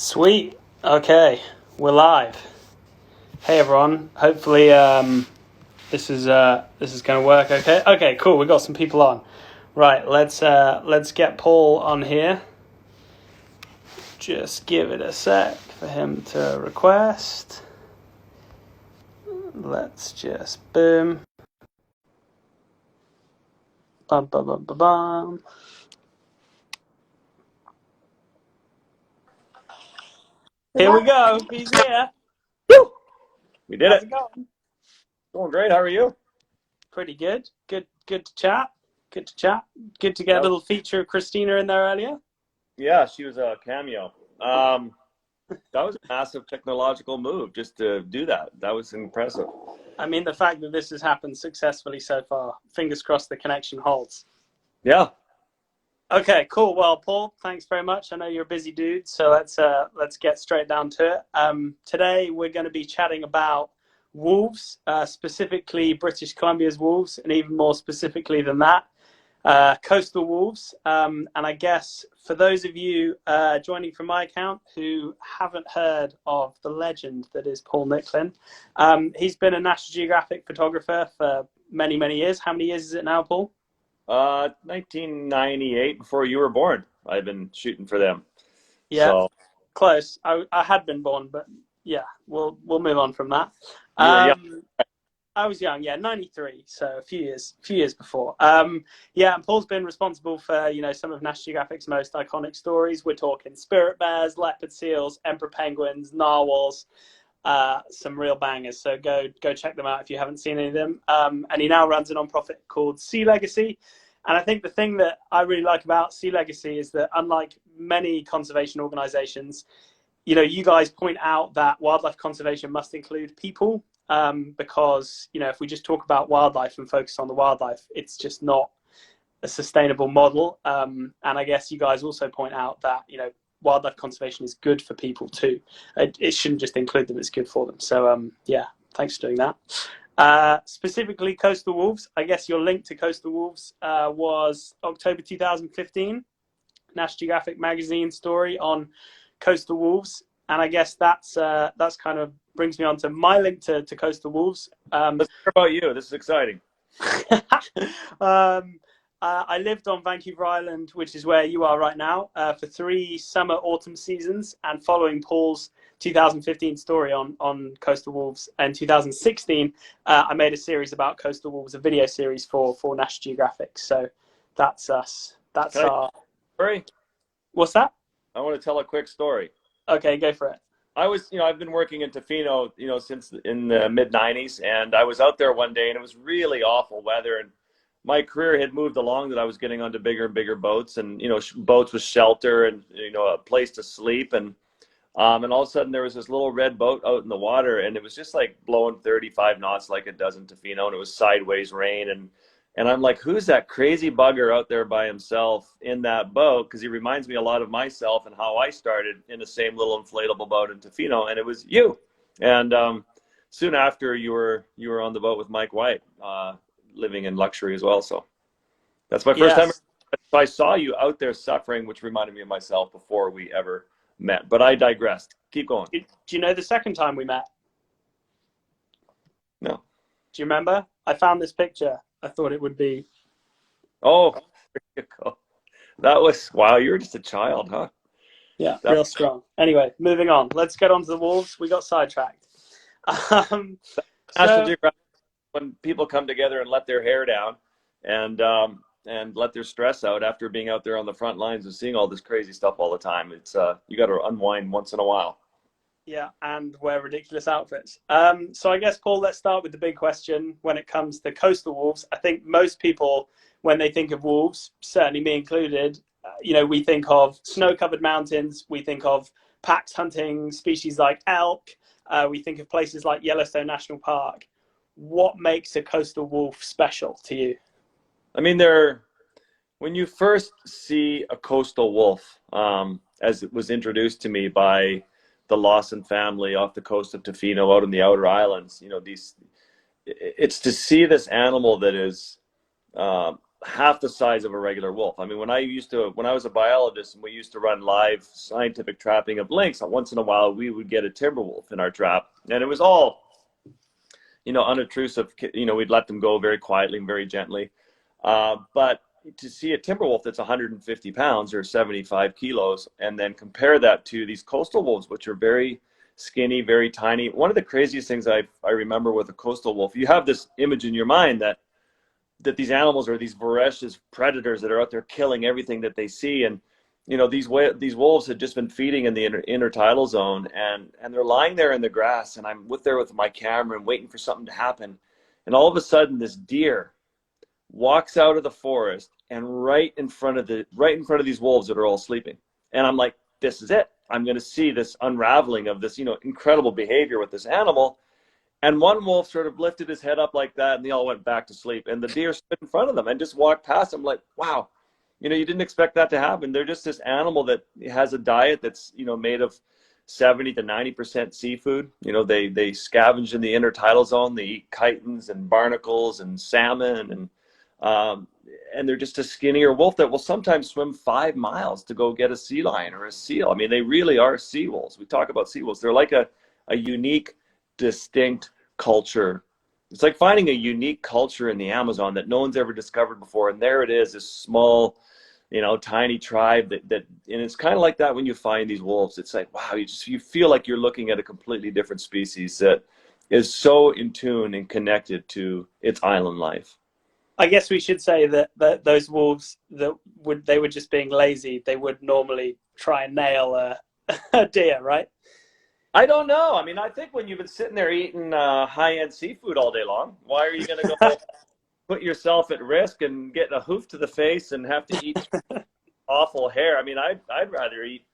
Sweet. Okay, we're live. Hey everyone. Hopefully, this is going to work. Okay. Okay. Cool. We got some people on. Right. Let's get Paul on here. Just give it a sec for him to request. Let's just boom. Bum bum bum bum bum. Here we go. He's here. Woo! We did How's it. it going? Going great. How are you? Pretty good. Good to chat. Good to chat. Good to get a little feature of Christina in there earlier. Yeah, she was a cameo. That was a massive technological move just to do that. That was impressive. I mean, the fact that this has happened successfully so far, fingers crossed the connection holds. Yeah. Okay, cool. Well, Paul, thanks very much. I know you're a busy dude, so let's get straight down to it. Today we're going to be chatting about wolves, specifically British Columbia's wolves, and even more specifically than that, coastal wolves. And I guess for those of you joining from my account who haven't heard of the legend that is Paul Nicklen, he's been a National Geographic photographer for many, many years. How many years is it now, Paul? 1998, before you were born. I've been shooting for them. Yeah, So close. I had been born, but yeah, we'll move on from that. you were young. I was young, yeah, 93, so a few years before. Yeah, and Paul's been responsible for, some of National Geographic's most iconic stories. We're talking spirit bears, leopard seals, emperor penguins, narwhals, some real bangers. So go check them out if you haven't seen any of them. And he now runs a nonprofit called Sea Legacy. And I think the thing that I really like about Sea Legacy is that, unlike many conservation organizations, you guys point out that wildlife conservation must include people, because if we just talk about wildlife and focus on the wildlife, it's just not a sustainable model. And I guess you guys also point out that wildlife conservation is good for people too. It shouldn't just include them; it's good for them. So yeah, thanks for doing that. Specifically, coastal wolves. I guess your link to coastal wolves was October 2015, National Geographic magazine story on coastal wolves, and I guess that's kind of brings me on to my link to coastal wolves. Let's hear about you. This is exciting. I lived on Vancouver Island, which is where you are right now, for 3 summer-autumn seasons, and following Paul's 2015 story on coastal wolves in 2016, I made a series about coastal wolves, a video series for National Geographic. So that's us. That's our story. What's that? I want to tell a quick story. Okay, go for it. I've been working in Tofino, since in the mid '90s, and I was out there one day, and it was really awful weather, and my career had moved along that I was getting onto bigger and bigger boats, and boats with shelter and a place to sleep, and all of a sudden there was this little red boat out in the water, and it was just like blowing 35 knots like it does in Tofino, and it was sideways rain, and I'm like, who's that crazy bugger out there by himself in that boat? Because he reminds me a lot of myself and how I started in the same little inflatable boat in Tofino, and it was you. And soon after, you were on the boat with Mike White, living in luxury as well. So that's my first time. I saw you out there suffering, which reminded me of myself before we ever met. But I digressed. Keep going. Do you know the second time we met? No. Do you remember? I found this picture. I thought it would be. Oh, there you go. That was, wow, you were just a child, huh? Yeah, real strong. Anyway, moving on. Let's get on to the wolves. We got sidetracked. National Geographic, when people come together and let their hair down and let their stress out after being out there on the front lines and seeing all this crazy stuff all the time, it's you got to unwind once in a while. Yeah, and wear ridiculous outfits. So I guess, Paul, let's start with the big question when it comes to coastal wolves. I think most people, when they think of wolves, certainly me included, we think of snow-covered mountains. We think of packs hunting species like elk. We think of places like Yellowstone National Park. What makes a coastal wolf special to you? I mean, when you first see a coastal wolf, as it was introduced to me by the Lawson family off the coast of Tofino, out in the outer islands, it's to see this animal that is half the size of a regular wolf. I mean, when I was a biologist and we used to run live scientific trapping of lynx, once in a while we would get a timber wolf in our trap, and it was all, unobtrusive. We'd let them go very quietly and very gently. But to see a timber wolf that's 150 pounds or 75 kilos, and then compare that to these coastal wolves, which are very skinny, very tiny. One of the craziest things I remember with a coastal wolf, you have this image in your mind that these animals are these voracious predators that are out there killing everything that they see. And these wolves had just been feeding in the intertidal zone, and they're lying there in the grass, and I'm there with my camera and waiting for something to happen, and all of a sudden this deer walks out of the forest and right in front of these wolves that are all sleeping. And I'm like, this is it. I'm going to see this unraveling of this incredible behavior with this animal. And one wolf sort of lifted his head up like that, and they all went back to sleep. And the deer stood in front of them and just walked past them like, wow, you didn't expect that to happen. They're just this animal that has a diet that's, made of 70 to 90% seafood. They scavenge in the intertidal zone. They eat chitons and barnacles and salmon, and they're just a skinnier wolf that will sometimes swim 5 miles to go get a sea lion or a seal. I mean, they really are sea wolves. We talk about sea wolves. They're like a unique, distinct culture. It's like finding a unique culture in the Amazon that no one's ever discovered before. And there it is, this small, tiny tribe and it's kind of like that when you find these wolves. It's like, wow, you feel like you're looking at a completely different species that is so in tune and connected to its island life. I guess we should say that those wolves they were just being lazy. They would normally try and nail a deer, right? I don't know. I mean, I think when you've been sitting there eating high-end seafood all day long, why are you going to go put yourself at risk and get a hoof to the face and have to eat awful hair? I mean, I'd rather eat,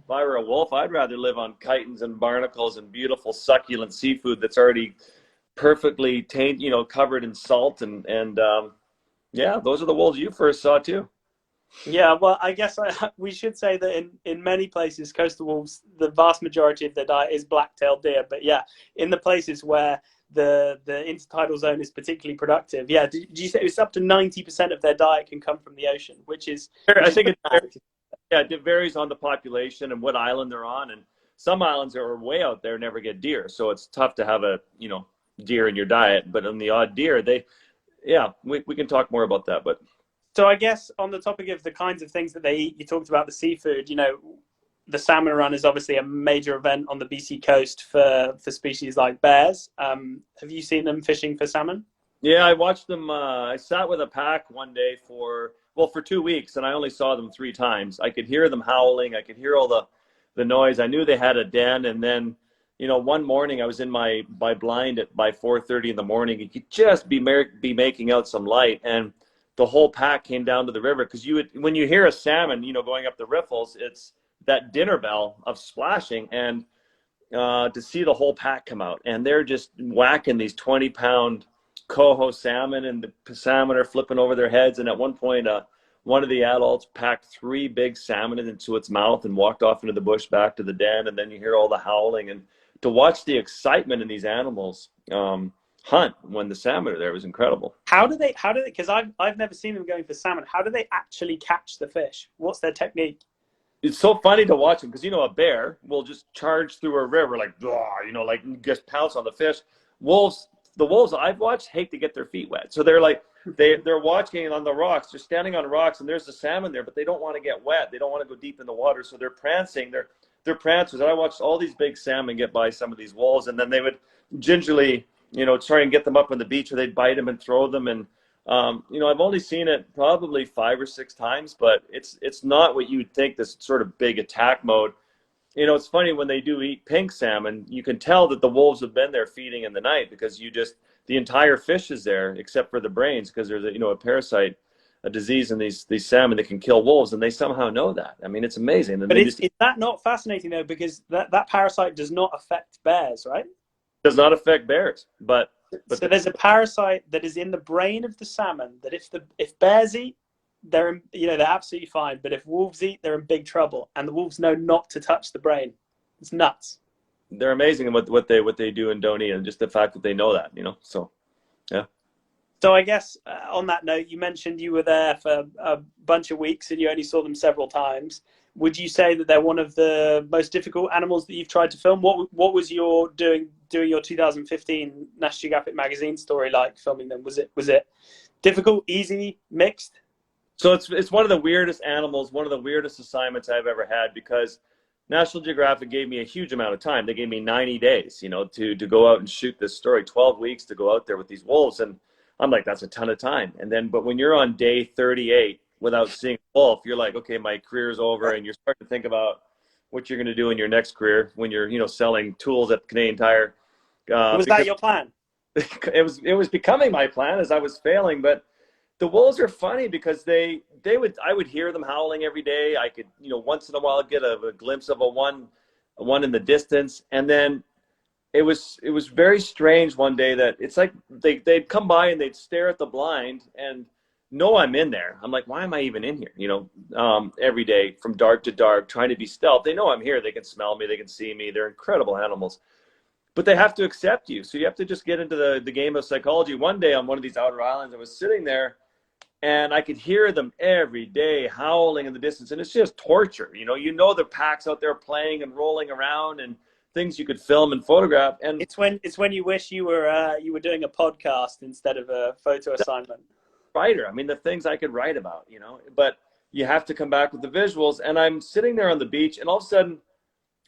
if I were a wolf, I'd rather live on chitons and barnacles and beautiful succulent seafood that's already perfectly covered in salt. And yeah, those are the wolves you first saw too. Yeah, well, I guess we should say that in many places, coastal wolves, the vast majority of their diet is black-tailed deer. But yeah, in the places where the intertidal zone is particularly productive, yeah, did you say it's up to 90% of their diet can come from the ocean, which is I think it varies on the population and what island they're on. And some islands that are way out there never get deer, so it's tough to have a deer in your diet. But on the odd deer, we can talk more about that, but. So I guess on the topic of the kinds of things that they eat, you talked about the seafood. The salmon run is obviously a major event on the BC coast for species like bears. Have you seen them fishing for salmon? Yeah, I watched them. I sat with a pack one day for 2 weeks, and I only saw them 3 times. I could hear them howling. I could hear all the noise. I knew they had a den, and then one morning I was in my blind by 4:30 in the morning. You could just be making out some light, and the whole pack came down to the river, because when you hear a salmon, going up the riffles, it's that dinner bell of splashing, and to see the whole pack come out, and they're just whacking these 20-pound coho salmon, and the salmon are flipping over their heads. And at one point, one of the adults packed 3 big salmon into its mouth and walked off into the bush back to the den. And then you hear all the howling, and to watch the excitement in these animals hunt when the salmon are there was incredible. How do they, because I've never seen them going for salmon. How do they actually catch the fish? What's their technique? It's so funny to watch them, because a bear will just charge through a river like just pounce on the fish. The wolves I've watched hate to get their feet wet, so they're like they're watching on the rocks. They're standing on rocks, and there's the salmon there, but they don't want to get wet. They don't want to go deep in the water, so they're prancing. They're prancers. And I watched all these big salmon get by some of these wolves, and then they would gingerly try and get them up on the beach, or they'd bite them and throw them. And I've only seen it probably 5 or 6 times, but it's not what you would think, this sort of big attack mode. It's funny, when they do eat pink salmon, you can tell that the wolves have been there feeding in the night, because the entire fish is there except for the brains, because there's a parasite, a disease in these salmon that can kill wolves, and they somehow know that. I mean, it's amazing. But is that not fascinating though? Because that parasite does not affect bears, right? Does not affect bears, but so there's a parasite that is in the brain of the salmon that if bears eat, they're absolutely fine, but if wolves eat, they're in big trouble, and the wolves know not to touch the brain. It's nuts. They're amazing in what they do and don't eat, and just the fact that they know that, so yeah. So I guess on that note, you mentioned you were there for a bunch of weeks and you only saw them several times. Would you say that they're one of the most difficult animals that you've tried to film? What was your doing your 2015 National Geographic magazine story like filming them? Was it difficult, easy, mixed? So it's one of the weirdest animals, one of the weirdest assignments I've ever had, because National Geographic gave me a huge amount of time. They gave me 90 days, to go out and shoot this story, 12 weeks to go out there with these wolves. And I'm like, that's a ton of time. And then, but when you're on day 38 without seeing a wolf, you're like, okay, my career's over. And you're starting to think about what you're going to do in your next career when you're, selling tools at Canadian Tire. Was that Because your plan? it was becoming my plan as I was failing. But the wolves are funny because I would hear them howling every day. I could, once in a while get a glimpse of a one in the distance. And then it was very strange one day that it's like they'd come by and they'd stare at the blind and know I'm in there. I'm like, why am I even in here? Every day from dark to dark, trying to be stealth. They know I'm here. They can smell me. They can see me. They're incredible animals, but they have to accept you. So you have to just get into the game of psychology. One day on one of these outer islands, I was sitting there and I could hear them every day howling in the distance. And it's just torture. The packs out there playing and rolling around and things you could film and photograph. And It's when you wish you were doing a podcast instead of a photo assignment. writer, I mean, the things I could write about, but you have to come back with the visuals. And I'm sitting there on the beach and all of a sudden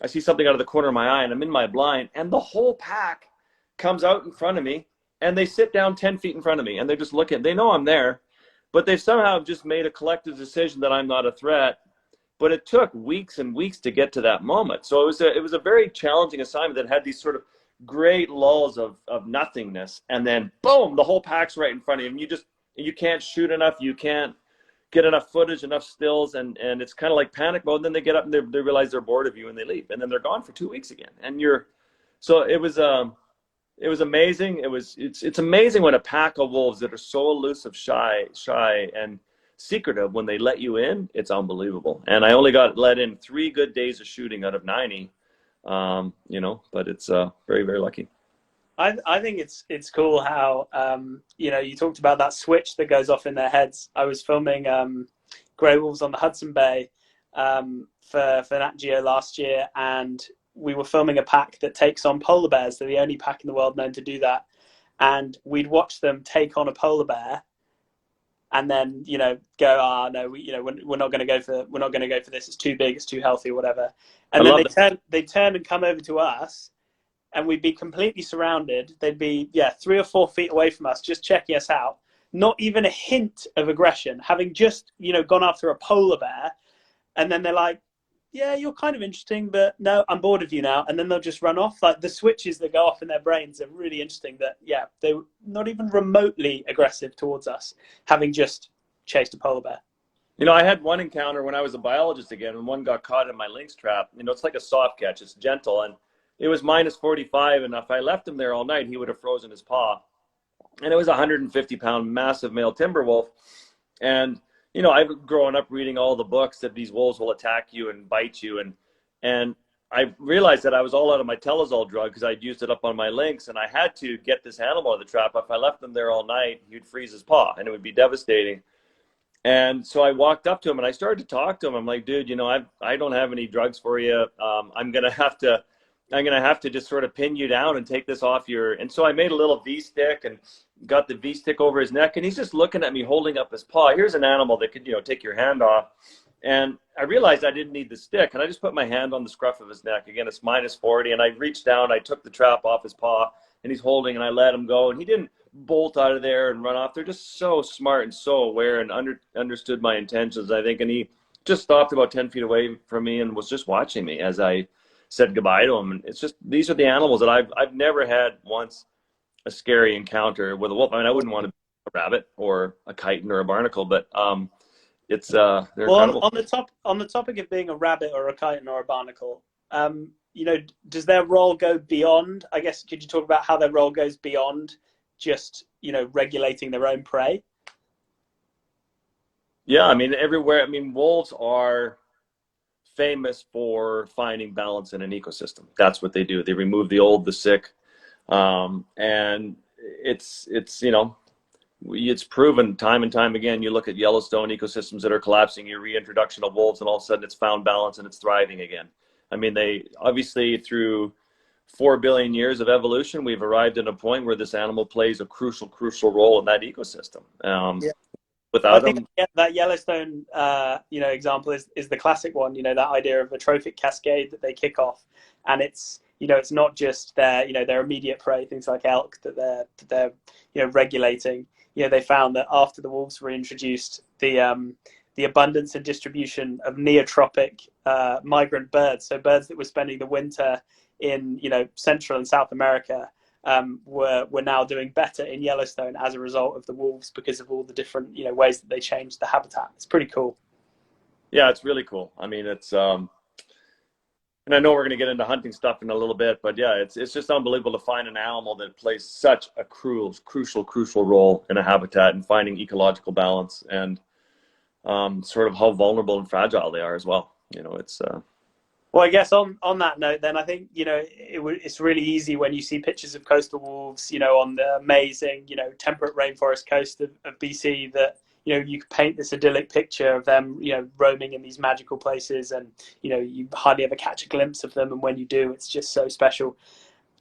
I see something out of the corner of my eye and I'm in my blind and the whole pack comes out in front of me and they sit down 10 feet in front of me and they're just looking. They know I'm there. But they've somehow just made a collective decision that I'm not a threat. But it took weeks and weeks to get to that moment. So it was a very challenging assignment that had these sort of great lulls of nothingness. And then, boom, the whole pack's right in front of you. And you can't shoot enough. You can't get enough footage, enough stills. And it's kind of like panic mode. And then they get up and they realize they're bored of you and they leave. And then they're gone for 2 weeks again. So it was amazing. It's amazing when a pack of wolves that are so elusive, shy, and secretive, when they let you in, it's unbelievable. And I only got let in 3 good days of shooting out of 90, but it's very, very lucky. I think it's cool how you talked about that switch that goes off in their heads. I was filming grey wolves on the Hudson Bay for Nat Geo last year, and we were filming a pack that takes on polar bears. They're the only pack in the world known to do that. And we'd watch them take on a polar bear and then, go, no, we're not going to go for this. It's too big. It's too healthy or whatever. And then they'd turn and come over to us and we'd be completely surrounded. They'd be, 3 or 4 feet away from us, just checking us out. Not even a hint of aggression, having just, gone after a polar bear. And then they're like, yeah, you're kind of interesting, but no, I'm bored of you now. And then they'll just run off. Like the switches that go off in their brains are really interesting that, they were not even remotely aggressive towards us, having just chased a polar bear. I had one encounter when I was a biologist again, and one got caught in my lynx trap. It's like a soft catch. It's gentle. And it was minus 45. And if I left him there all night, he would have frozen his paw. And it was a 150-pound massive male timber wolf. And I've grown up reading all the books that these wolves will attack you and bite you. And I realized that I was all out of my Telazol drug because I'd used it up on my lynx, and I had to get this animal out of the trap. If I left him there all night, he'd freeze his paw and it would be devastating. And so I walked up to him and I started to talk to him. I'm like, dude, I don't have any drugs for you. I'm going to have to just sort of pin you down and take this off your. And so I made a little V-stick and got the V-stick over his neck, and he's just looking at me holding up his paw. Here's an animal that could, take your hand off. And I realized I didn't need the stick, and I just put my hand on the scruff of his neck. Again, it's minus 40, and I reached down, I took the trap off his paw, and he's holding, and I let him go, and he didn't bolt out of there and run off. They're just so smart and so aware and understood my intentions, I think, and he just stopped about 10 feet away from me and was just watching me as I said goodbye to him. And it's just, these are the animals that I've never had once a scary encounter with a wolf. I mean, I wouldn't want to be a rabbit or a chitin or a barnacle, but they're incredible. On the topic of being a rabbit or a chitin or a barnacle, does their role go beyond? I guess could you talk about how their role goes beyond just regulating their own prey? Yeah, I mean everywhere. I mean, wolves are famous for finding balance in an ecosystem. That's what they do. They remove the old, the sick. And it's it's proven time and time again. You look at Yellowstone ecosystems that are collapsing, your reintroduction of wolves, and all of a sudden it's found balance and it's thriving again. I mean, they obviously, through 4 billion years of evolution, we've arrived at a point where this animal plays a crucial role in that ecosystem. I Without think them, that Yellowstone, example is the classic one. That idea of a trophic cascade that they kick off, and it's not just their immediate prey, things like elk that they're regulating. They found that after the wolves were introduced, the abundance and distribution of neotropic migrant birds, so birds that were spending the winter in Central and South America, were now doing better in Yellowstone as a result of the wolves, because of all the different ways that they changed the habitat. It's pretty cool. Yeah, it's really cool. I mean, it's and I know we're going to get into hunting stuff in a little bit, but yeah, it's just unbelievable to find an animal that plays such a crucial role in a habitat and finding ecological balance, and sort of how vulnerable and fragile they are as well. It's Well, I guess on that note, then I think it's really easy when you see pictures of coastal wolves, on the amazing, temperate rainforest coast of BC, that you could paint this idyllic picture of them, roaming in these magical places, and you hardly ever catch a glimpse of them, and when you do, it's just so special.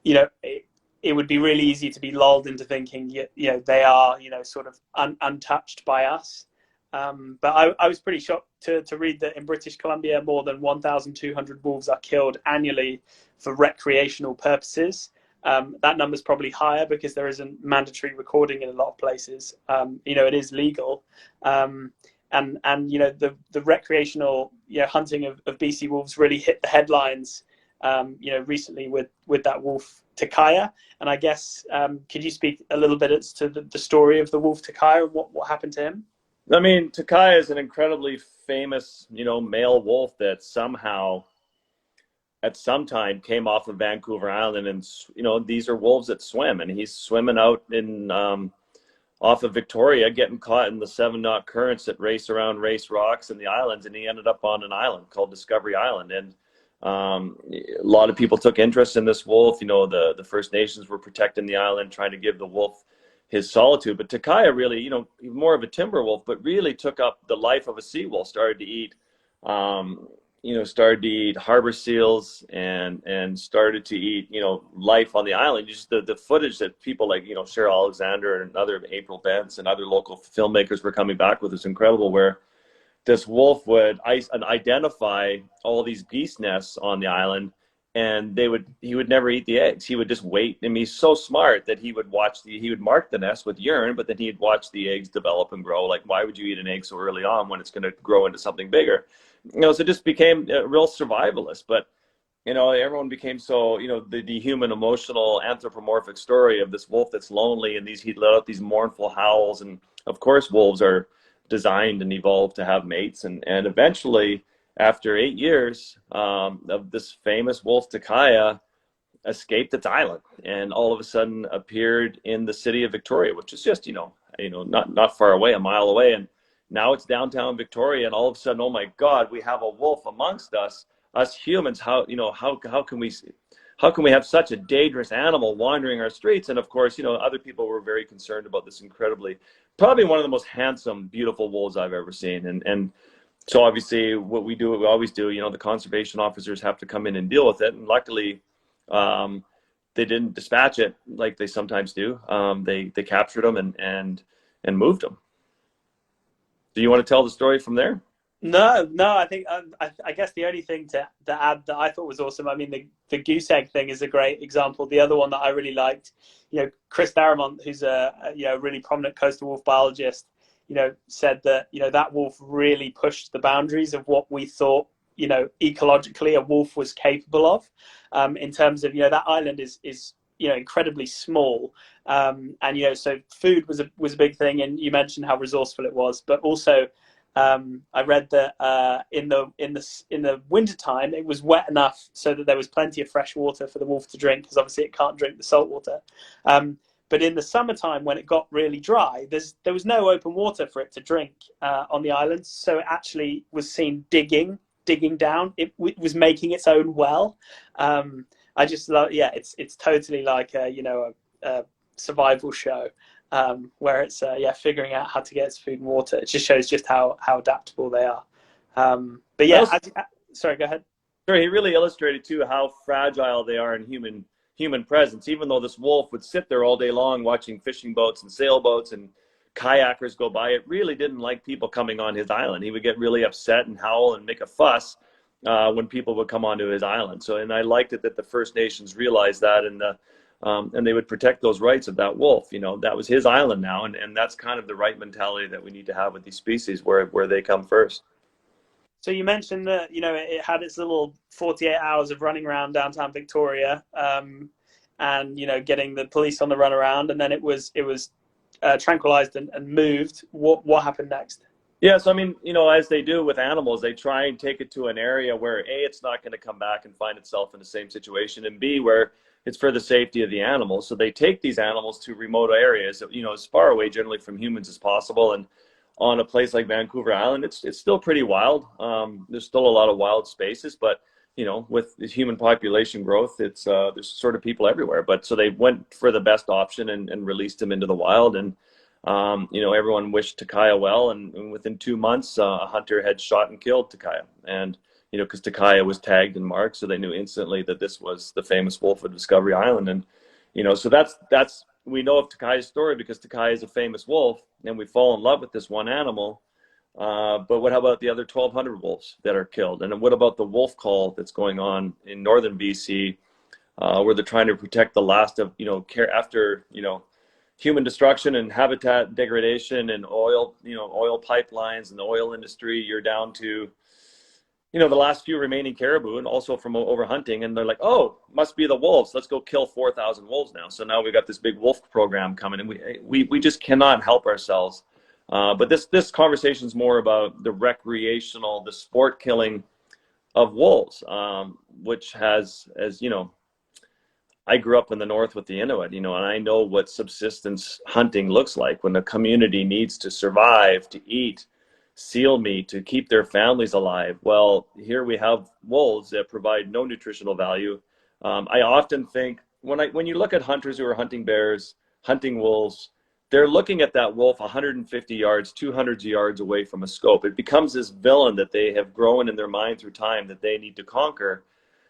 It would be really easy to be lulled into thinking, they are, sort of untouched by us. But I was pretty shocked to read that in British Columbia, more than 1,200 wolves are killed annually for recreational purposes. That number's probably higher because there isn't mandatory recording in a lot of places. It is legal. And the recreational hunting of BC wolves really hit the headlines recently with that wolf Takaya. And I guess could you speak a little bit as to the story of the wolf Takaya and what happened to him? I mean, Takaya is an incredibly famous, male wolf that somehow at some time came off of Vancouver Island, and these are wolves that swim, and he's swimming out in off of Victoria, getting caught in the 7-knot currents that race around Race Rocks and the islands, and he ended up on an island called Discovery Island. And a lot of people took interest in this wolf. The First Nations were protecting the island, trying to give the wolf his solitude. But Takaya really, more of a timber wolf, but really took up the life of a sea wolf. Started to eat harbor seals, and started to eat, life on the island. Just the footage that people like, Cheryl Alexander and other April Bents and other local filmmakers were coming back with is incredible, where this wolf would identify all these geese nests on the island, and he would never eat the eggs. He would just wait. I mean, he's so smart that he would mark the nest with urine, but then he'd watch the eggs develop and grow. Like, why would you eat an egg so early on when it's going to grow into something bigger? So it just became a real survivalist. But everyone became so, the human emotional anthropomorphic story of this wolf that's lonely, and he let out these mournful howls. And of course, wolves are designed and evolved to have mates, and eventually, after 8 years of this famous wolf Takaya, escaped its island, and all of a sudden appeared in the city of Victoria, which is just not far away, a mile away. And now it's downtown Victoria, and all of a sudden, oh my God, we have a wolf amongst us humans. How can we have such a dangerous animal wandering our streets? And of course, other people were very concerned about this probably one of the most handsome, beautiful wolves I've ever seen. And so obviously what we always do, the conservation officers have to come in and deal with it. And luckily, they didn't dispatch it like they sometimes do. They captured them and moved them. Do you want to tell the story from there? No. I think I guess the only thing to add that I thought was awesome. I mean, the goose egg thing is a great example. The other one that I really liked, Chris Darramont, who's a really prominent coastal wolf biologist, said that that wolf really pushed the boundaries of what we thought ecologically a wolf was capable of, in terms of that island is incredibly small, and so food was a big thing, and you mentioned how resourceful it was, but also I read that in the wintertime it was wet enough so that there was plenty of fresh water for the wolf to drink, because obviously it can't drink the salt water. But in the summertime, when it got really dry, there was no open water for it to drink on the island. So it actually was seen digging down. It was making its own well. I just love, it's totally like a survival show. where it's yeah, figuring out how to get its food and water. It just shows just how adaptable they are. But yeah, sorry, go ahead. Sure, he really illustrated too how fragile they are in human presence. Even though this wolf would sit there all day long watching fishing boats and sailboats and kayakers go by, it really didn't like people coming on his island. He would get really upset and howl and make a fuss when people would come onto his island. So, and I liked it that the First Nations realized that, and they would protect those rights of that wolf. You know, that was his island now, and that's kind of the right mentality that we need to have with these species, where they come first. So you mentioned that, you know, it had its little 48 hours of running around downtown Victoria, and, you know, getting the police on the run around, and then it was tranquilized and moved. What happened next? Yeah, so I mean, you know, as they do with animals, they try and take it to an area where A, it's not going to come back and find itself in the same situation, and B, where it's for the safety of the animals. So they take these animals to remote areas, you know, as far away generally from humans as possible. And on a place like Vancouver Island, it's still pretty wild. There's still a lot of wild spaces, but you know, with the human population growth, it's there's sort of people everywhere. But so they went for the best option and released them into the wild. And you know, everyone wished Takaya well. And within 2 months, a hunter had shot and killed Takaya. And you know, because Takaya was tagged and marked, so they knew instantly that this was the famous wolf of Discovery Island. And you know, so that's we know of Takaya's story because Takaya is a famous wolf, and we fall in love with this one animal. But what about the other 1,200 wolves that are killed? And what about the wolf call that's going on in northern BC, where they're trying to protect the last of, you know, care after, you know, human destruction and habitat degradation and oil, you know, oil pipelines and the oil industry. You're down to, you know, the last few remaining caribou, and also from overhunting, and they're like, oh, must be the wolves. Let's go kill 4,000 wolves now. So now we've got this big wolf program coming, and we just cannot help ourselves. But this conversation is more about the recreational, the sport killing of wolves, which has, as you know, I grew up in the north with the Inuit, you know, and I know what subsistence hunting looks like when the community needs to survive, to eat seal meat, to keep their families alive. Well, here we have wolves that provide no nutritional value. I often think when you look at hunters who are hunting bears, hunting wolves, they're looking at that wolf 150 yards, 200 yards away from a scope. It becomes this villain that they have grown in their mind through time that they need to conquer.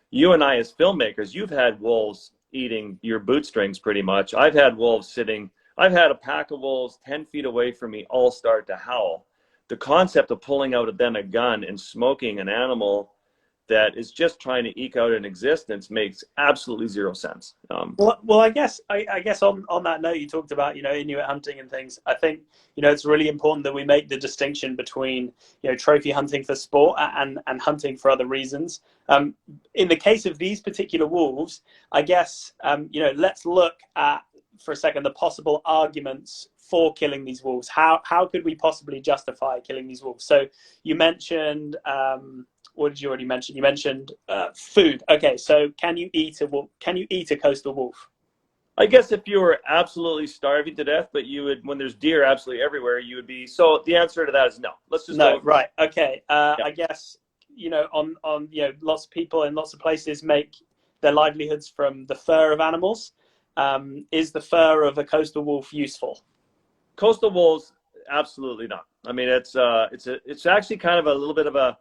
You and I as filmmakers, you've had wolves eating your bootstrings pretty much. I've had a pack of wolves 10 feet away from me all start to howl. The concept of pulling out then a gun and smoking an animal that is just trying to eke out an existence makes absolutely zero sense. Well, I guess on that note, you talked about, you know, Inuit hunting and things. I think, you know, it's really important that we make the distinction between, you know, trophy hunting for sport and hunting for other reasons. In the case of these particular wolves, I guess, you know, let's look at for a second the possible arguments for killing these wolves. How could we possibly justify killing these wolves? So you mentioned, what did you already mention? You mentioned food. Okay, so can you eat a wolf? Can you eat a coastal wolf? I guess if you were absolutely starving to death, but you would, when there's deer absolutely everywhere, you would be. So the answer to that is no. Let's just no. Right. Okay. Yeah. I guess, you know, on you know, lots of people in lots of places make their livelihoods from the fur of animals. Is the fur of a coastal wolf useful? Coastal wolves, absolutely not. I mean, it's actually kind of a little bit of a,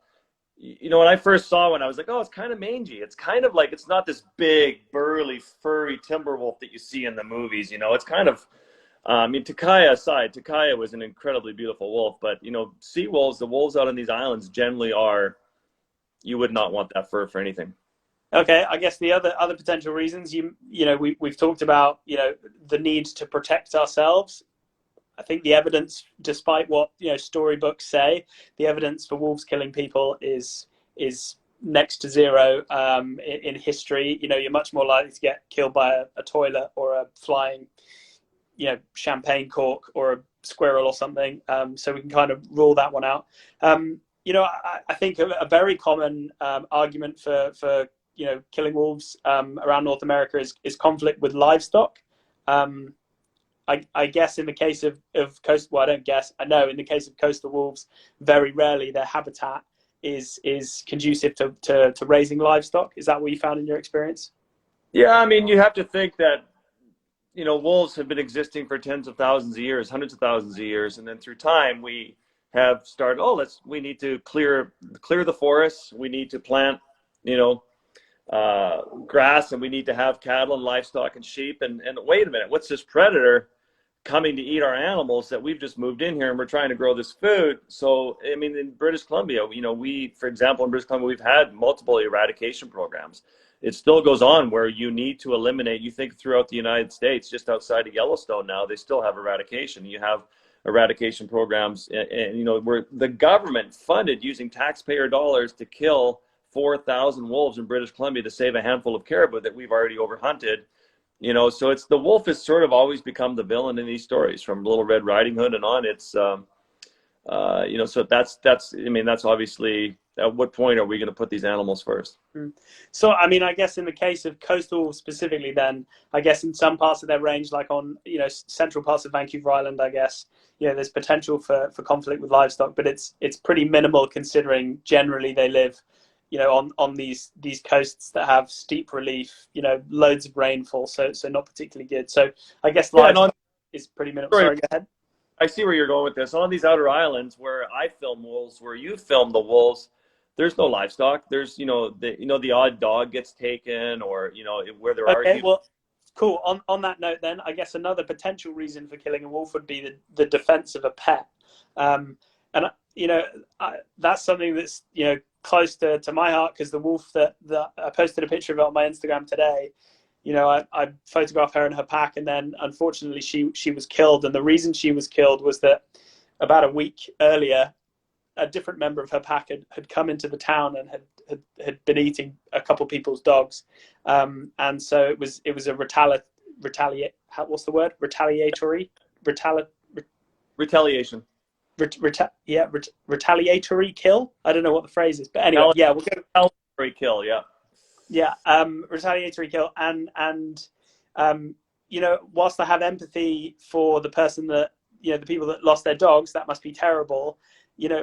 you know, when I first saw one, I was like, oh, it's kind of mangy. It's kind of like, it's not this big, burly, furry timber wolf that you see in the movies. You know, it's kind of, I mean, Takaya aside, Takaya was an incredibly beautiful wolf, but you know, sea wolves, the wolves out on these islands generally are, you would not want that fur for anything. Okay, I guess the other potential reasons, you know, we've talked about, you know, the need to protect ourselves. I think the evidence, despite what, you know, storybooks say, the evidence for wolves killing people is next to zero in history. You know, you're much more likely to get killed by a toilet or a flying, you know, champagne cork or a squirrel or something. So we can kind of rule that one out. You know, I think a very common argument for you know, killing wolves around North America is conflict with livestock. I guess in the case of coastal, well, I don't guess, I know in the case of coastal wolves, very rarely their habitat is conducive to raising livestock. Is that what you found in your experience? Yeah, I mean, you have to think that, wolves have been existing for tens of thousands of years, hundreds of thousands of years, and then through time we have started. Oh, we need to clear the forests. We need to plant, you know, grass, and we need to have cattle and livestock and sheep. And wait a minute, what's this predator coming to eat our animals that we've just moved in here, and we're trying to grow this food? So, I mean, in British Columbia, for example, in British Columbia, we've had multiple eradication programs. It still goes on where you need to eliminate. You think throughout the United States, just outside of Yellowstone now, they still have eradication. You have eradication programs, and where the government funded using taxpayer dollars to kill 4,000 wolves in British Columbia to save a handful of caribou that we've already overhunted. So it's the wolf has sort of always become the villain in these stories, from Little Red Riding Hood and on. It's so that's obviously, at what point are we going to put these animals first? So, I mean, I guess in the case of coastal wolves specifically, then I guess in some parts of their range, like on, central parts of Vancouver Island, I guess, there's potential for conflict with livestock, but it's pretty minimal considering generally they live, on these coasts that have steep relief, loads of rainfall, so not particularly good. So I guess livestock is pretty minimal. Sorry, go ahead. I see where you're going with this. On these outer islands where I film wolves, where you film the wolves, there's no livestock. There's, the odd dog gets taken, or, where there are. Okay, well, cool. On that note, then, I guess another potential reason for killing a wolf would be the defense of a pet. And, that's something that's, close to my heart, because the wolf that I posted a picture of it on my Instagram today, I photographed her and her pack, and then unfortunately she was killed. And the reason she was killed was that about a week earlier, a different member of her pack had come into the town and had been eating a couple people's dogs. And so it was a retaliatory kill. I don't know what the phrase is, but anyway, yeah, we'll go retaliatory kill. Yeah. Yeah, retaliatory kill, and whilst I have empathy for the person that, the people that lost their dogs, that must be terrible. The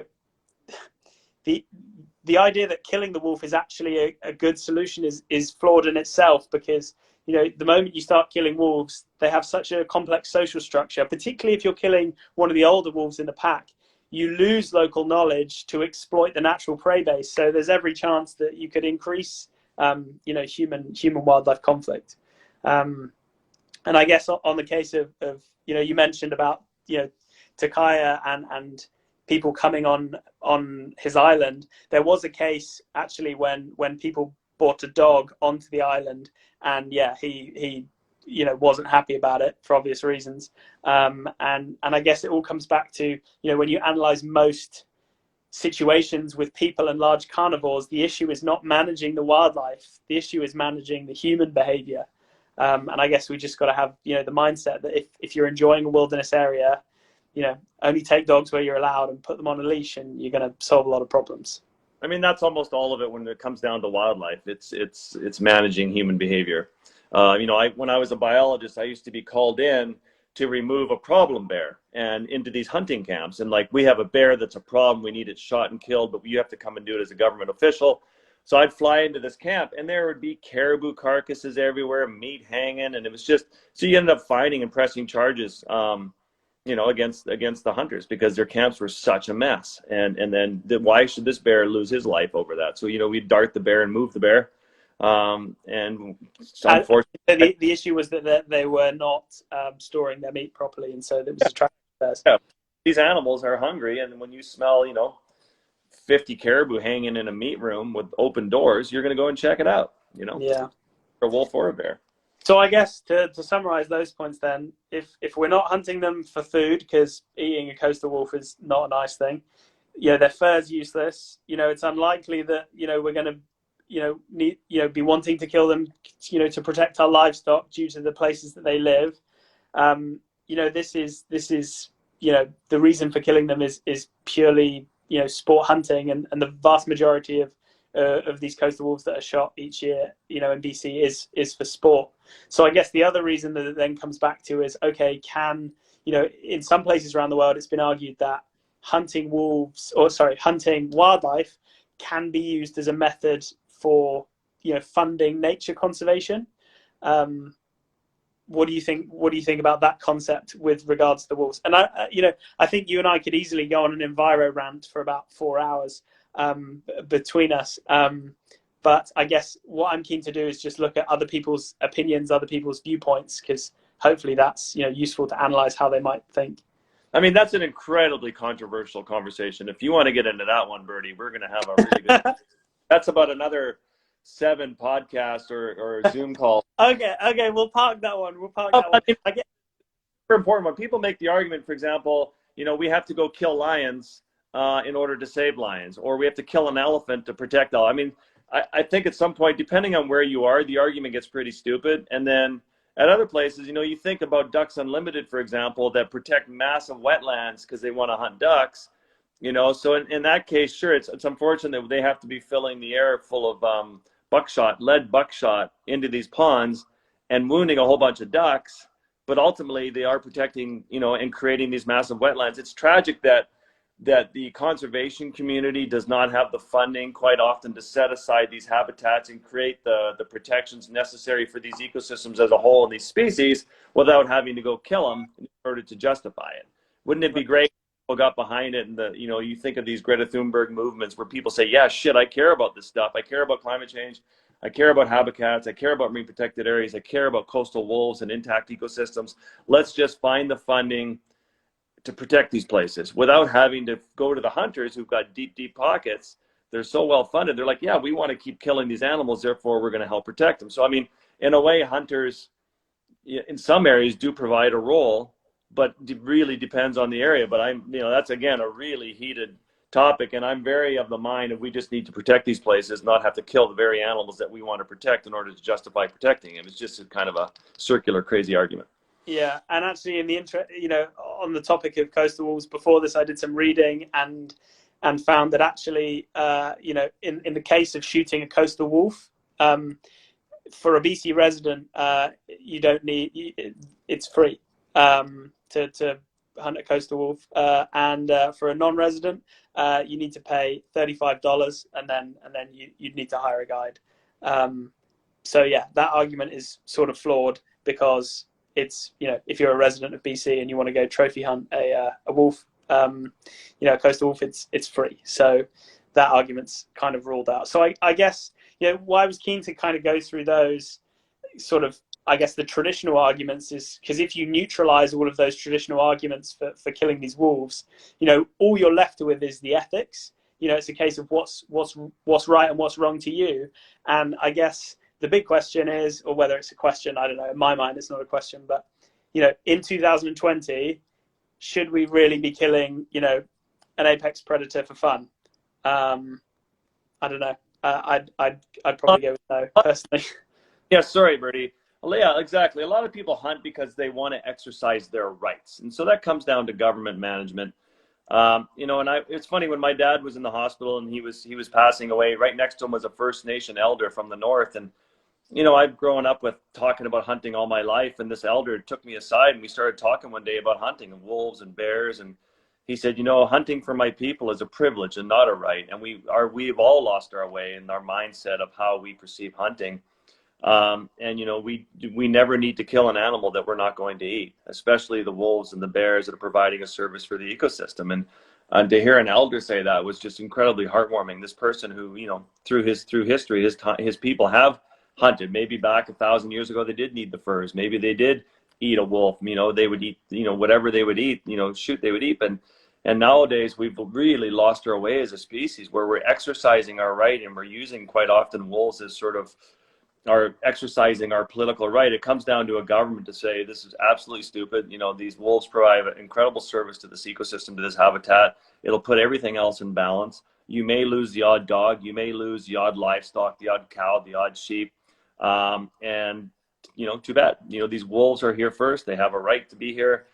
idea that killing the wolf is actually a good solution is flawed in itself, because the moment you start killing wolves, they have such a complex social structure, particularly if you're killing one of the older wolves in the pack. You lose local knowledge to exploit the natural prey base, so there's every chance that you could increase human wildlife conflict. And I guess on the case of you mentioned about Takaya and people coming on his island, there was a case actually when people brought a dog onto the island, and he wasn't happy about it for obvious reasons. And I guess it all comes back to when you analyze most situations with people and large carnivores, the issue is not managing the wildlife. The issue is managing the human behavior. And I guess we just got to have, the mindset that if you're enjoying a wilderness area, only take dogs where you're allowed and put them on a leash, and you're going to solve a lot of problems. I mean, that's almost all of it when it comes down to wildlife. It's managing human behavior. When I was a biologist, I used to be called in to remove a problem bear and into these hunting camps. And we have a bear that's a problem, we need it shot and killed, but you have to come and do it as a government official. So I'd fly into this camp, and there would be caribou carcasses everywhere, meat hanging. And it was just, so you ended up finding and pressing charges, against the hunters, because their camps were such a mess. And then why should this bear lose his life over that? So, we'd dart the bear and move the bear. And unfortunately, the issue was that they were not storing their meat properly, and so there was a traffic there. Yeah. These animals are hungry, and when you smell 50 caribou hanging in a meat room with open doors, you're going to go and check it out. Yeah, a wolf or a bear. So I guess to summarize those points, then, if we're not hunting them for food, because eating a coastal wolf is not a nice thing, their fur is useless. It's unlikely that we're going to be wanting to kill them, to protect our livestock due to the places that they live. This is the reason for killing them is purely sport hunting, and the vast majority of these coastal wolves that are shot each year in BC is for sport. So I guess the other reason that it then comes back to is, okay, in some places around the world, it's been argued that hunting wildlife can be used as a method for funding nature conservation. what do you think? What do you think about that concept with regards to the wolves? And I think you and I could easily go on an enviro rant for about 4 hours between us. But I guess what I'm keen to do is just look at other people's opinions, other people's viewpoints, because hopefully that's useful to analyze how they might think. I mean, that's an incredibly controversial conversation. If you want to get into that one, Bertie, we're going to have a really good. That's about another 7 podcasts or Zoom calls. Okay, we'll park that one. I guess super important when people make the argument, for example, we have to go kill lions in order to save lions, or we have to kill an elephant to protect all. I mean, I think at some point, depending on where you are, the argument gets pretty stupid. And then at other places, you think about Ducks Unlimited, for example, that protect massive wetlands because they want to hunt ducks. So in that case, sure, it's unfortunate that they have to be filling the air full of lead buckshot into these ponds and wounding a whole bunch of ducks. But ultimately, they are protecting, and creating these massive wetlands. It's tragic that the conservation community does not have the funding quite often to set aside these habitats and create the protections necessary for these ecosystems as a whole and these species without having to go kill them in order to justify it. Wouldn't it be great if people got behind it and you think of these Greta Thunberg movements where people say, yeah, shit, I care about this stuff. I care about climate change. I care about habitats. I care about marine protected areas. I care about coastal wolves and intact ecosystems. Let's just find the funding to protect these places without having to go to the hunters who've got deep pockets. They're so well funded. They're like, yeah, we want to keep killing these animals. Therefore, we're going to help protect them. So, I mean, in a way, hunters in some areas do provide a role, but it really depends on the area. But that's again, a really heated topic. And I'm very of the mind that we just need to protect these places, not have to kill the very animals that we want to protect in order to justify protecting them. It's just kind of a circular, crazy argument. Yeah, and actually, in the on the topic of coastal wolves, before this, I did some reading and found that actually, in the case of shooting a coastal wolf, for a BC resident, you don't need it's free to hunt a coastal wolf, and for a non-resident, you need to pay $35, and then you'd need to hire a guide. So yeah, that argument is sort of flawed because it's, if you're a resident of BC and you want to go trophy hunt a wolf, a coastal wolf, it's free. So that argument's kind of ruled out. So I guess, why I was keen to kind of go through those sort of, I guess, the traditional arguments is because if you neutralize all of those traditional arguments for killing these wolves, all you're left with is the ethics. It's a case of what's right and what's wrong to you. And I guess the big question is, or whether it's a question, I don't know, in my mind it's not a question, but in 2020, should we really be killing an apex predator for fun? I don't know. I'd probably go with no, personally. Yeah, sorry, Bertie. Well, yeah, exactly. A lot of people hunt because they want to exercise their rights, and so that comes down to government management. And it's funny, when my dad was in the hospital and he was passing away, right next to him was a First Nation elder from the north, and I've grown up with talking about hunting all my life, and this elder took me aside and we started talking one day about hunting and wolves and bears, and he said, hunting for my people is a privilege and not a right, and we've all lost our way in our mindset of how we perceive hunting. We never need to kill an animal that we're not going to eat, especially the wolves and the bears that are providing a service for the ecosystem. And to hear an elder say that was just incredibly heartwarming. This person who, through history, his people have hunted. Maybe back 1,000 years ago, they did need the furs. Maybe they did eat a wolf. They would eat, whatever they would eat, they would eat. And nowadays, we've really lost our way as a species, where we're exercising our right, and we're using quite often wolves as sort of exercising our political right. It comes down to a government to say, this is absolutely stupid. These wolves provide an incredible service to this ecosystem, to this habitat. It'll put everything else in balance. You may lose the odd dog. You may lose the odd livestock, the odd cow, the odd sheep. And too bad. These wolves are here first. They have a right to be here.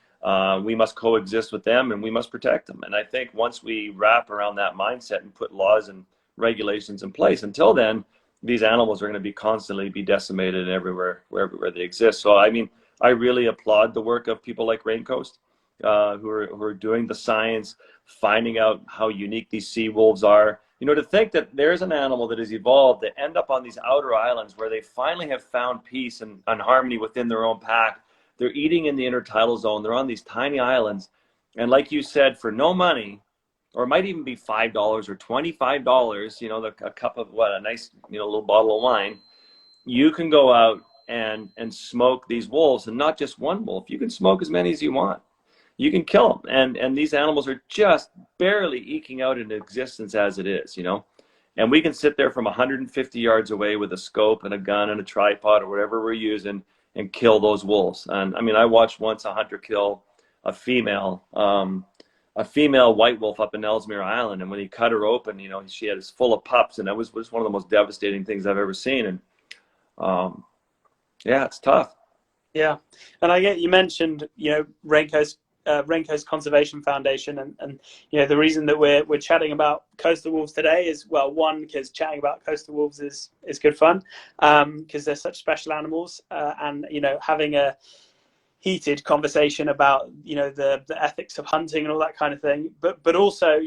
We must coexist with them, and we must protect them. And I think once we wrap around that mindset and put laws and regulations in place, until then, these animals are going to be constantly decimated wherever they exist. So, I mean, I really applaud the work of people like Raincoast, who are doing the science, finding out how unique these sea wolves are. to think that there's an animal that has evolved that end up on these outer islands where they finally have found peace and harmony within their own pack. They're eating in the intertidal zone. They're on these tiny islands. And like you said, for no money, or it might even be $5 or $25, a cup of a nice, little bottle of wine, you can go out and smoke these wolves, and not just one wolf. You can smoke as many as you want. You can kill them. And these animals are just barely eking out an existence as it is, and we can sit there from 150 yards away with a scope and a gun and a tripod or whatever we're using and kill those wolves. And I mean, I watched once a hunter kill a female white wolf up in Ellesmere Island, and when he cut her open, she had full of pups, and that was one of the most devastating things I've ever seen. And yeah, it's tough. Yeah, and I get you mentioned, Raincoast Conservation Foundation, and the reason that we're chatting about coastal wolves today is, well, one, because chatting about coastal wolves is good fun, because they're such special animals, and having a heated conversation about the ethics of hunting and all that kind of thing, but also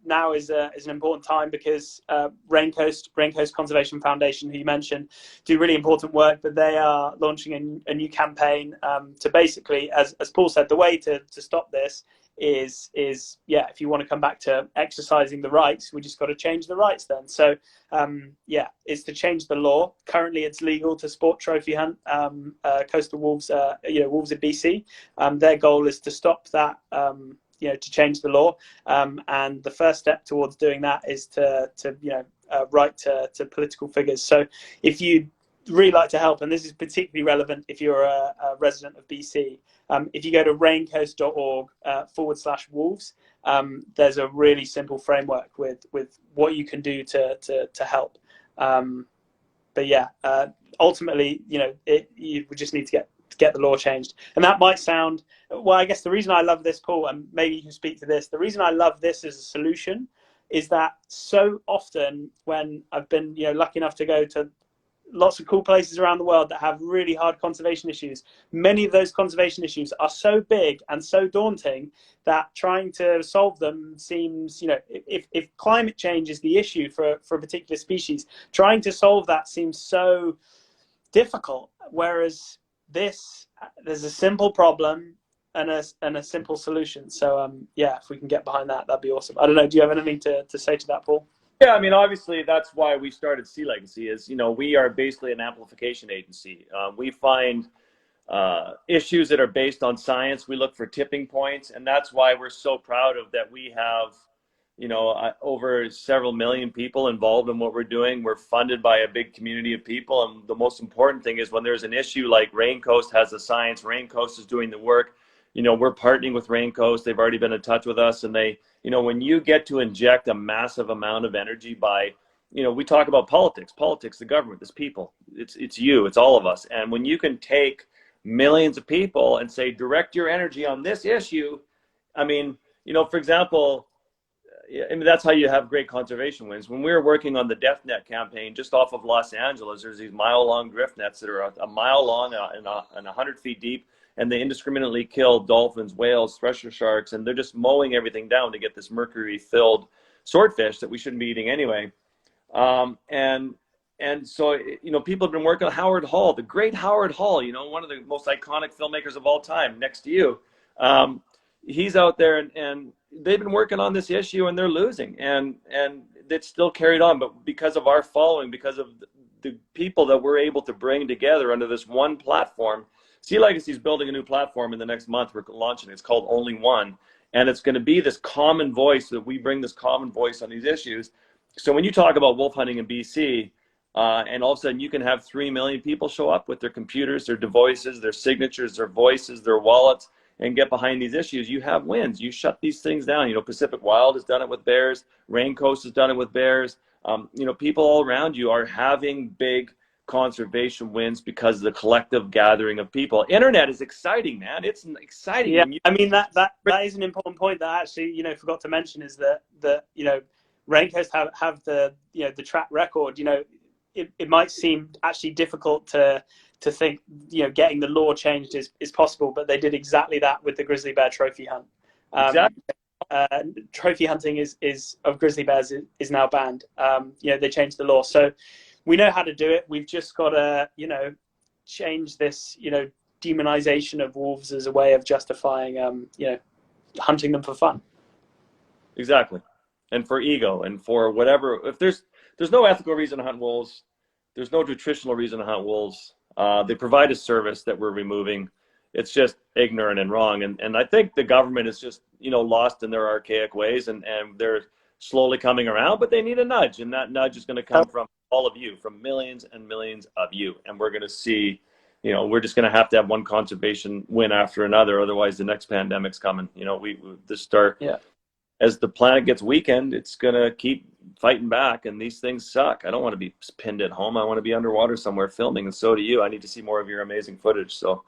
now is an important time because Raincoast Conservation Foundation, who you mentioned, do really important work, but they are launching a new campaign to basically, as Paul said, the way to stop this is if you want to come back to exercising the rights, we just got to change the rights then. So it's to change the law. Currently it's legal to sport trophy hunt coastal wolves, wolves in BC. Their goal is to stop that, to change the law, and the first step towards doing that is to write to political figures. So if you'd really like to help, and this is particularly relevant if you're a resident of BC, if you go to raincoast.org/wolves, there's a really simple framework with what you can do to help. Ultimately, you just need to get the law changed. And that might sound, well, I guess the reason I love this, Paul, and maybe you can speak to this, the reason I love this as a solution is that so often when I've been lucky enough to go to lots of cool places around the world that have really hard conservation issues, many of those conservation issues are so big and so daunting that trying to solve them seems, if climate change is the issue for a particular species, trying to solve that seems so difficult, whereas there's a simple problem and a simple solution. So if we can get behind that, that'd be awesome. I don't know, do you have anything to say to that, Paul? Yeah, I mean, obviously that's why we started Sea Legacy, is we are basically an amplification agency. We find issues that are based on science. We look for tipping points, and that's why we're so proud of that. We have over several million people involved in what we're doing. We're funded by a big community of people. And the most important thing is when there's an issue like Raincoast has the science, Raincoast is doing the work, we're partnering with Raincoast. They've already been in touch with us. And they, when you get to inject a massive amount of energy by, we talk about politics, the government, this people, it's you, it's all of us. And when you can take millions of people and say, direct your energy on this issue, I mean, for example, I mean, that's how you have great conservation wins. When we were working on the Death Net campaign just off of Los Angeles, there's these mile-long drift nets that are a mile long and 100 feet deep, and they indiscriminately kill dolphins, whales, thresher sharks, and they're just mowing everything down to get this mercury-filled swordfish that we shouldn't be eating anyway. And so, people have been working on Howard Hall, the great Howard Hall, one of the most iconic filmmakers of all time, next to you. He's out there, and they've been working on this issue, and they're losing, and it's still carried on. But because of our following, because of the people that we're able to bring together under this one platform, Sea Legacy is building a new platform in the next month. We're launching. It's called Only One, and it's going to be this common voice, that we bring this common voice on these issues. So when you talk about wolf hunting in BC, and all of a sudden you can have 3 million people show up with their computers, their devices, their signatures, their voices, their wallets, and get behind these issues, you have wins. You shut these things down. Pacific Wild has done it with bears. Raincoast has done it with bears. People all around you are having big conservation wins because of the collective gathering of people. Internet is exciting, man. It's exciting. Yeah, I mean, that is an important point that I actually, forgot to mention, is that Raincoast have the track record. It might seem actually difficult to think getting the law changed is possible, but they did exactly that with the grizzly bear trophy hunt. Exactly. trophy hunting is of grizzly bears is now banned. They changed the law, so we know how to do it. We've just got to change this demonization of wolves as a way of justifying hunting them for fun. Exactly. And for ego and for whatever. If there's no ethical reason to hunt wolves, there's no nutritional reason to hunt wolves. They provide a service that we're removing. It's just ignorant and wrong. And I think the government is just, lost in their archaic ways, and they're slowly coming around, but they need a nudge. And that nudge is going to come from all of you, from millions and millions of you. And we're going to see, we're just going to have one conservation win after another. Otherwise the next pandemic's coming. As the planet gets weakened, it's going to keep fighting back, and these things suck. I don't want to be pinned at home. I want to be underwater somewhere filming, and so do you. I need to see more of your amazing footage. So,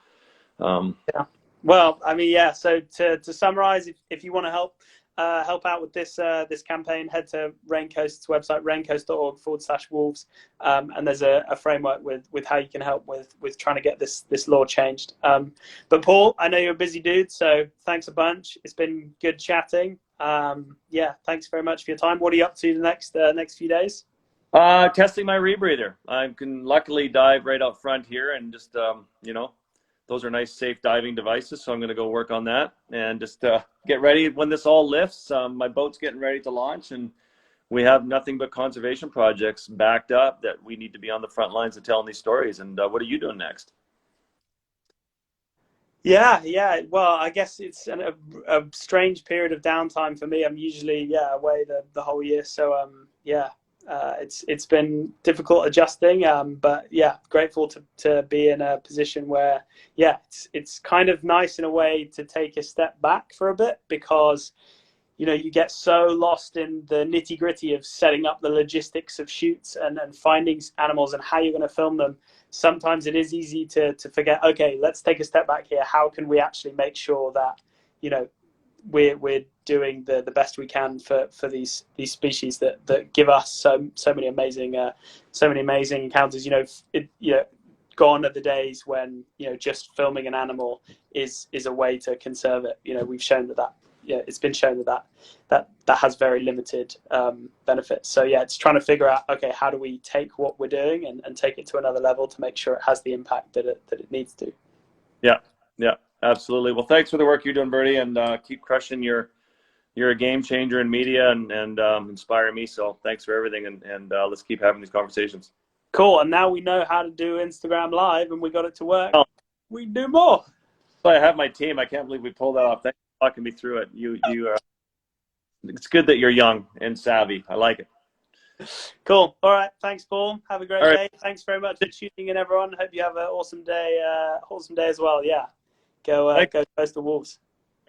yeah. Well, I mean, yeah. So to summarize, if you want to help out with this campaign, head to Raincoast's website, raincoast.org/wolves, and there's a framework with how you can help with trying to get this law changed. But Paul, I know you're a busy dude, so thanks a bunch. It's been good chatting. Thanks very much for your time. What are you up to the next few days? Testing my rebreather. I can luckily dive right out front here, and just those are nice, safe diving devices. So I'm going to go work on that and just get ready when this all lifts. My boat's getting ready to launch, and we have nothing but conservation projects backed up that we need to be on the front lines of telling these stories. And what are you doing next? Yeah. Well, I guess it's a strange period of downtime for me. I'm usually away the whole year. So it's been difficult adjusting. But grateful to be in a position where it's kind of nice in a way to take a step back for a bit, because you get so lost in the nitty gritty of setting up the logistics of shoots and finding animals and how you're going to film them. Sometimes it is easy to forget, okay, let's take a step back here. How can we actually make sure that, we're doing the best we can for these species that give us so many amazing encounters. Gone are the days when just filming an animal is a way to conserve it. We've shown that it's been shown that has very limited benefits. So it's trying to figure out, okay, how do we take what we're doing and take it to another level to make sure it has the impact that it needs to. Yeah, absolutely. Well, thanks for the work you're doing, Bertie, and keep crushing. You're a game changer in media and inspiring me. So thanks for everything, and let's keep having these conversations. Cool. And now we know how to do Instagram Live, and we got it to work. We do more. So I have my team. I can't believe we pulled that off. Thanks for talking me through it. You it's good that you're young and savvy. I like it. Cool. All right. Thanks, Paul. Have a great day. Thanks very much for tuning in, everyone. Hope you have an awesome day as well. Yeah. Go Coastal Wolves.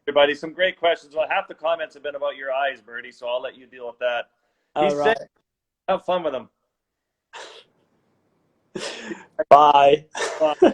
Everybody, some great questions. Well, half the comments have been about your eyes, Bertie, so I'll let you deal with that. All right. Have fun with them. Bye. Bye.